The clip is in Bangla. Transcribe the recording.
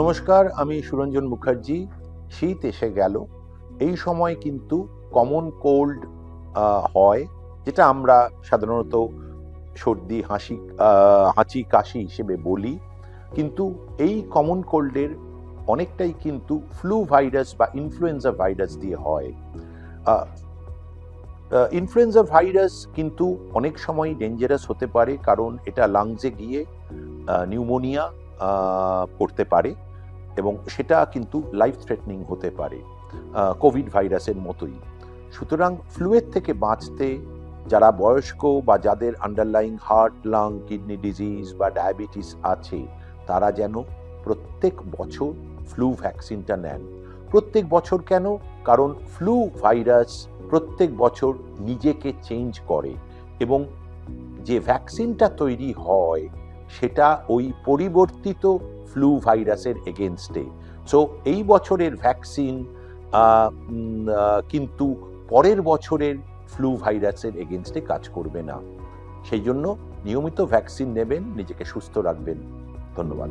নমস্কার, আমি সুরঞ্জন মুখার্জি। শীত এসে গেল। এই সময় কিন্তু কমন কোল্ড হয়, যেটা আমরা সাধারণত সর্দি, হাঁচি, কাশি হিসেবে বলি। কিন্তু এই কমন কোল্ডের অনেকটাই কিন্তু ফ্লু ভাইরাস বা ইনফ্লুয়েঞ্জা ভাইরাস দিয়ে হয়। ইনফ্লুয়েঞ্জা ভাইরাস কিন্তু অনেক সময় ডেঞ্জারাস হতে পারে, কারণ এটা লাংসে গিয়ে নিউমোনিয়া করতে পারে এবং সেটা কিন্তু লাইফ থ্রেটনিং হতে পারে, কোভিড ভাইরাসের মতোই। সুতরাং ফ্লুয়ের থেকে বাঁচতে যারা বয়স্ক বা যাদের underlying heart, lung, kidney disease বা ডায়াবেটিস আছে, তারা যেন প্রত্যেক বছর ফ্লু ভ্যাকসিনটা নেন। প্রত্যেক বছর কেন? কারণ ফ্লু ভাইরাস প্রত্যেক বছর নিজেকে চেঞ্জ করে এবং যে ভ্যাকসিনটা তৈরি হয় সেটা ওই পরিবর্তিত ফ্লু ভাইরাসের এগেনস্টে। সো এই বছরের ভ্যাকসিন কিন্তু পরের বছরের ফ্লু ভাইরাসের এগেনস্টে কাজ করবে না। সেই জন্য নিয়মিত ভ্যাকসিন নেবেন, নিজেকে সুস্থ রাখবেন। ধন্যবাদ।